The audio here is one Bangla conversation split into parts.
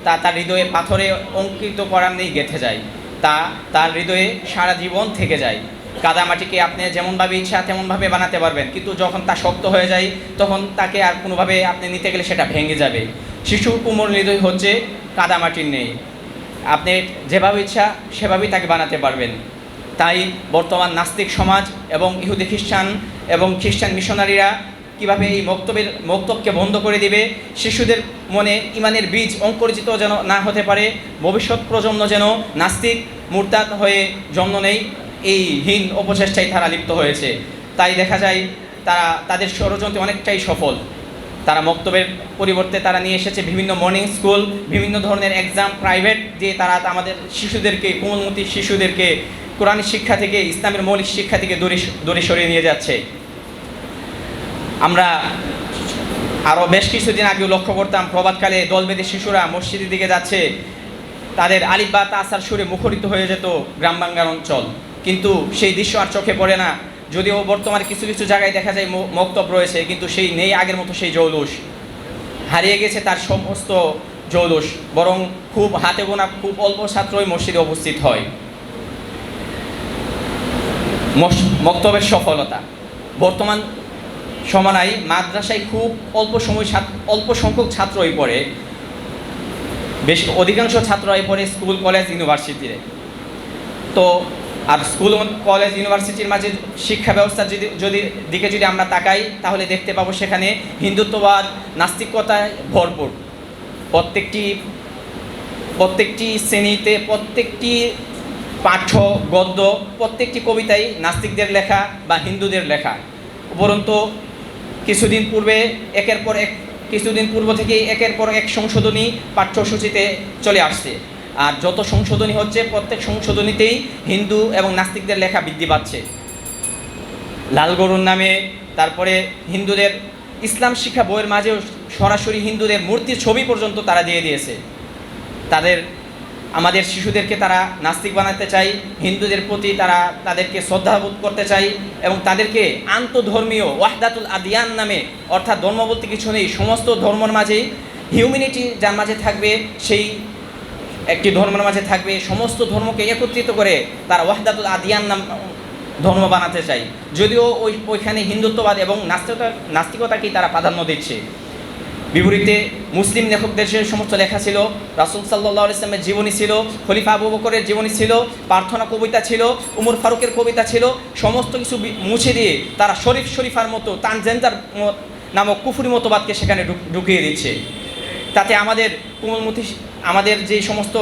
তার হৃদয়ে পাথরে অঙ্কিত করার নেই গেঁথে যায়, তার হৃদয়ে সারা জীবন থেকে যায়। কাদামাটিকে আপনি যেমনভাবে ইচ্ছা তেমনভাবে বানাতে পারবেন, কিন্তু যখন তা শক্ত হয়ে যায় তখন তাকে আর কোনোভাবে আপনি নিতে গেলে সেটা ভেঙে যাবে। শিশুর কোমল হৃদয় হচ্ছে কাদামাটির নেই, আপনি যেভাবে ইচ্ছা সেভাবেই তাকে বানাতে পারবেন। তাই বর্তমান নাস্তিক সমাজ এবং ইহুদি খ্রিস্টান এবং খ্রিস্টান মিশনারিরা কীভাবে এই মক্তবকে বন্ধ করে দিবে, শিশুদের মনে ইমানের বীজ অঙ্কুরিত যেন না হতে পারে, ভবিষ্যৎ প্রজন্ম যেন নাস্তিক মুরতাদ হয়ে জন্ম নেই, এই হীন অপচেষ্টায় তারা লিপ্ত হয়েছে। তাই দেখা যায় তাদের ষড়যন্ত্র অনেকটাই সফল। তারা মক্তবের পরিবর্তে তারা নিয়ে এসেছে বিভিন্ন মর্নিং স্কুল, বিভিন্ন ধরনের এক্সাম প্রাইভেট দিয়ে তারা আমাদের শিশুদেরকে, কোমলমতি শিশুদেরকে কোরআন শিক্ষা থেকে, ইসলামের মৌলিক শিক্ষা থেকে দূরে সরিয়ে নিয়ে যাচ্ছে। আমরা আরও বেশ কিছুদিন আগেও লক্ষ্য করতাম প্রভাতকালে দল বেঁধে শিশুরা মসজিদের দিকে যাচ্ছে, তাদের আলিফ বা তাসার সুরে মুখরিত হয়ে যেত গ্রাম বাংলার অঞ্চল, কিন্তু সেই দৃশ্য আর চোখে পড়ে না। যদিও বর্তমানে কিছু কিছু জায়গায় দেখা যায় মক্তব রয়েছে, কিন্তু সেই নেই আগের মতো সেই জৌলুস, হারিয়ে গেছে তার সমস্ত জৌলুস। বরং খুব হাতে গোনা খুব অল্প ছাত্রই মসজিদে উপস্থিত হয়। মক্তবের সফলতা বর্তমান সময়ে মাদ্রাসায় খুব অল্প সংখ্যক ছাত্রই পড়ে, অধিকাংশ ছাত্রই পড়ে স্কুল কলেজ ইউনিভার্সিটিতে। তো আর স্কুল কলেজ ইউনিভার্সিটির মাঝে শিক্ষা ব্যবস্থার দিকে যদি আমরা তাকাই তাহলে দেখতে পাবো সেখানে হিন্দুত্ববাদ নাস্তিকতায় ভরপুর। প্রত্যেকটি শ্রেণীতে, প্রত্যেকটি পাঠ্য গদ্য, প্রত্যেকটি কবিতাই নাস্তিকদের লেখা বা হিন্দুদের লেখা। উপরন্তু কিছুদিন পূর্ব থেকেই একের পর এক সংশোধনী পাঠ্যসূচিতে চলে আসছে। আর যত সংশোধনী হচ্ছে প্রত্যেক সংশোধনীতেই হিন্দু এবং নাস্তিকদের লেখা বৃদ্ধি পাচ্ছে। লাল গরুর নামে, তারপরে হিন্দুদের ইসলাম শিক্ষা বইয়ের মাঝেও সরাসরি হিন্দুদের মূর্তির ছবি পর্যন্ত তারা দিয়ে দিয়েছে। আমাদের শিশুদেরকে তারা নাস্তিক বানাতে চাই, হিন্দুদের প্রতি তাদেরকে শ্রদ্ধাবোধ করতে চাই এবং তাদেরকে আন্তধর্মীয় ওয়াহদাতুল আদিয়ান নামে, অর্থাৎ ধর্ম বলতে কিছু নেই, সমস্ত ধর্মের মাঝেই হিউম্যানিটি যার মাঝে থাকবে, সেই একটি ধর্মের মাঝে থাকবে, সমস্ত ধর্মকে একত্রিত করে তারা ওয়াহদাতুল আদিয়ান নাম ধর্ম বানাতে চাই। যদিও ওইখানে হিন্দুত্ববাদ এবং নাস্তিকতাকেই তারা প্রাধান্য দিচ্ছে। বিপরীতে মুসলিম লেখকদের যে সমস্ত লেখা ছিল, রাসূল সাল্লাল্লাহু আলাইহি ওয়াসাল্লামের জীবনী ছিল, খলিফা আবু বকরের জীবনী ছিল, প্রার্থনা কবিতা ছিল, উমর ফারুকের কবিতা ছিল, সমস্ত কিছু মুছে দিয়ে তারা শরীফার মতো তানজেন্দার নামক কুফরি মতবাদকে সেখানে ঢুকিয়ে দিচ্ছে। তাতে আমাদের যে সমস্ত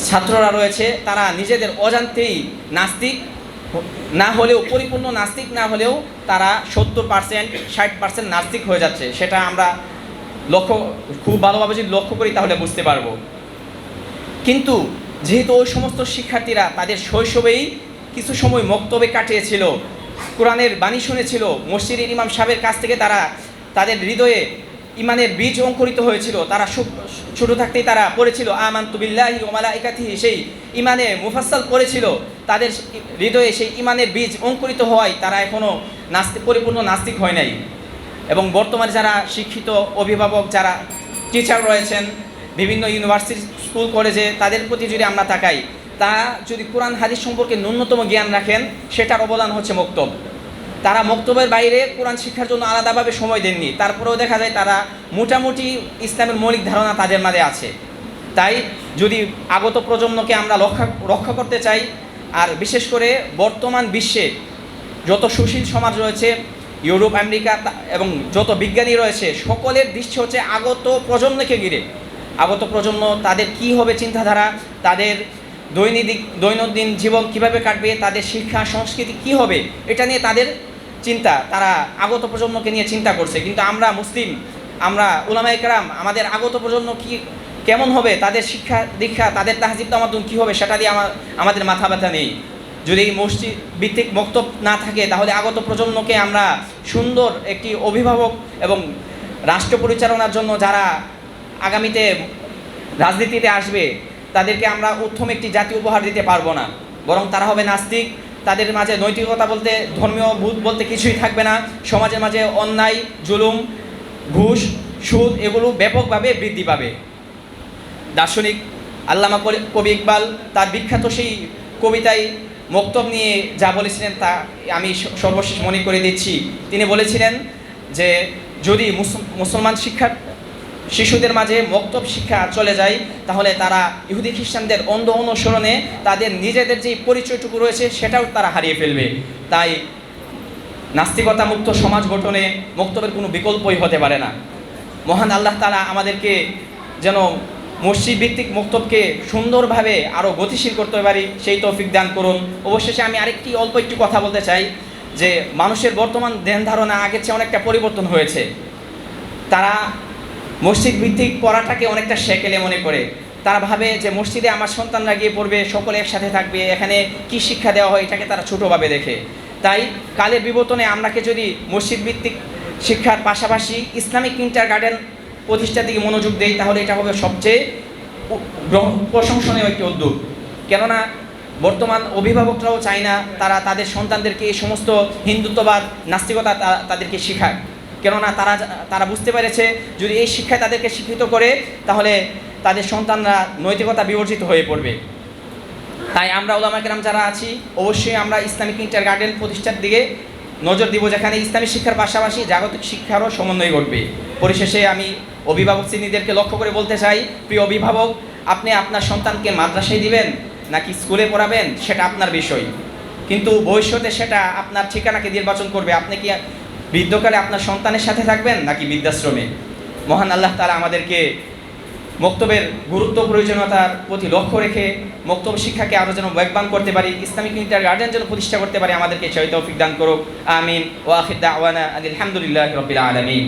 ছাত্ররা রয়েছে তারা নিজেদের অজান্তেই নাস্তিক না হলেও, পরিপূর্ণ নাস্তিক না হলেও তারা 70% 60% নাস্তিক হয়ে যাচ্ছে। সেটা আমরা খুব ভালোভাবে যদি লক্ষ্য করি তাহলে বুঝতে পারবো। কিন্তু যেহেতু ওই সমস্ত শিক্ষার্থীরা তাদের শৈশবেই কিছু সময় মক্তবে কাটিয়েছিল, কোরআনের বাণী শুনেছিল, মসজিদের ইমাম সাহেবের কাছ থেকে তাদের হৃদয়ে ইমানের বীজ অঙ্কুরিত হয়েছিল, তারা ছোট থাকতেই তারা পড়েছিল আমানতু বিল্লাহি ওয়া মালাইকাতিহি, সেই ইমানে মুফাসসাল পড়েছিল, তাদের হৃদয়ে সেই ইমানের বীজ অঙ্কুরিত হওয়ায় তারা এখনও পরিপূর্ণ নাস্তিক হয় নাই। এবং বর্তমানে যারা শিক্ষিত অভিভাবক, যারা টিচার রয়েছেন বিভিন্ন ইউনিভার্সিটি, স্কুল কলেজে, তাদের প্রতি যদি আমরা তাকাই, তারা যদি কোরআন হাদিস সম্পর্কে ন্যূনতম জ্ঞান রাখেন, সেটার অবদান হচ্ছে মক্তব। তারা মক্তবের বাইরে কোরআন শিক্ষার জন্য আলাদাভাবে সময় দেননি, তারপরেও দেখা যায় তারা মোটামুটি ইসলামের মৌলিক ধারণা তাদের মাঝে আছে। তাই যদি আগত প্রজন্মকে আমরা রক্ষা করতে চাই, আর বিশেষ করে বর্তমান বিশ্বে যত সুশীল সমাজ রয়েছে, ইউরোপ, আমেরিকা এবং যত বিজ্ঞানী রয়েছে, সকলের দৃষ্টি হচ্ছে আগত প্রজন্মকে ঘিরে। আগত প্রজন্ম, তাদের কি হবে চিন্তাধারা, তাদের দৈনন্দিন জীবন কিভাবে কাটবে, তাদের শিক্ষা সংস্কৃতি কি হবে, এটা নিয়ে তাদের চিন্তা, তারা আগত প্রজন্মকে নিয়ে চিন্তা করছে। কিন্তু আমরা মুসলিম, আমরা উলামায়ে কেরাম, আমাদের আগত প্রজন্ম কেমন হবে, তাদের শিক্ষা দীক্ষা, তাদের তাহজিব তামাদ্দুন কী হবে, সেটা দিয়ে আমাদের মাথা ব্যথা নেই। যদি মসজিদ ভিত্তিক মক্তব না থাকে তাহলে আগত প্রজন্মকে আমরা সুন্দর একটি অভিভাবক এবং রাষ্ট্র পরিচালনার জন্য যারা আগামীতে রাজনীতিতে আসবে, তাদেরকে আমরা উত্তম একটি জাতি উপহার দিতে পারবো না, বরং তারা হবে নাস্তিক। তাদের মাঝে নৈতিকতা বলতে, ধর্মীয় বোধ বলতে কিছুই থাকবে না। সমাজের মাঝে অন্যায়, জুলুম, ঘুষ, সুদ এগুলো ব্যাপকভাবে বৃদ্ধি পাবে। দার্শনিক আল্লামা কবি ইকবাল তার বিখ্যাত সেই কবিতায় মক্তব নিয়ে যা বলেছিলেন তা আমি সর্বশেষ মনে করে দিচ্ছি। তিনি বলেছিলেন যে যদি মুসলমান শিশুদের মাঝে মক্তব শিক্ষা চলে যায়, তাহলে তারা ইহুদি খ্রিস্টানদের অন্ধ অনুসরণে তাদের নিজেদের যে পরিচয়টুকু রয়েছে সেটাও তারা হারিয়ে ফেলবে। তাই নাস্তিকতা মুক্ত সমাজ গঠনে মক্তবের কোনো বিকল্পই হতে পারে না। মহান আল্লাহ তাআলা আমাদেরকে যেন মসজিদ ভিত্তিক মক্তবকে সুন্দরভাবে আরও গতিশীল করতে পারি সেই তৌফিক দান করুন। অবশেষে আমি আরেকটি অল্প একটু কথা বলতে চাই যে মানুষের বর্তমান ধ্যান ধারণা আগের চেয়ে অনেকটা পরিবর্তন হয়েছে। তারা মসজিদ ভিত্তিক পড়াটাকে অনেকটা সেকেলে মনে করে। তারা ভাবে যে মসজিদে আমার সন্তানরা গিয়ে পড়বে, সকলে একসাথে থাকবে, এখানে কি শিক্ষা দেওয়া হয় এটাকে তারা ছোটোভাবে দেখে। তাই কালের বিবর্তনে আমরাকে যদি মসজিদ ভিত্তিক শিক্ষার পাশাপাশি ইসলামিক কিন্ডারগার্টেন প্রতিষ্ঠার দিকে মনোযোগ দেই, তাহলে এটা হবে সবচেয়ে প্রশংসনীয় একটি উদ্যোগ। কেননা বর্তমান অভিভাবকরাও চায় না তারা তাদের সন্তানদেরকে এই সমস্ত হিন্দুত্ববাদ নাস্তিকতা তাদেরকে শেখায়। কেননা তারা বুঝতে পেরেছে যদি এই শিক্ষায় তাদেরকে শিক্ষিত করে তাহলে তাদের সন্তানরা নৈতিকতা বিবর্জিত হয়ে পড়বে। তাই আমরা উলামায়ে কেরাম যারা আছি অবশ্যই আমরা ইসলামিক কিন্ডারগার্টেন প্রতিষ্ঠার দিকে নজর দিব, যেখানে ইসলামী শিক্ষার পাশাপাশি জাগতিক শিক্ষারও সমন্বয় ঘটবে। পরিশেষে আমি অভিভাবক শ্রেণীদেরকে লক্ষ্য করে বলতে চাই, প্রিয় অভিভাবক, আপনি আপনার সন্তানকে মাদ্রাসায় দিবেন নাকি স্কুলে পড়াবেন সেটা আপনার বিষয়, কিন্তু ভবিষ্যতে সেটা আপনার ঠিকানাকে নির্বাচন করবে। আপনি কি বৃদ্ধকালে আপনার সন্তানের সাথে থাকবেন নাকি বৃদ্ধাশ্রমে। মহান আল্লাহ তাআলা আমাদেরকে মক্তবের গুরুত্ব প্রয়োজনীয়তার প্রতি লক্ষ্য রেখে মক্তব শিক্ষাকে আরও যেন বেগবান করতে পারি, ইসলামিক কিন্ডারগার্টেন যেন প্রতিষ্ঠা করতে পারি, আমাদেরকে সেই তৌফিক দান করুক। আমিন ওয়া আখির দাওয়ানা আলহামদুলিল্লাহি রাব্বিল আলামিন।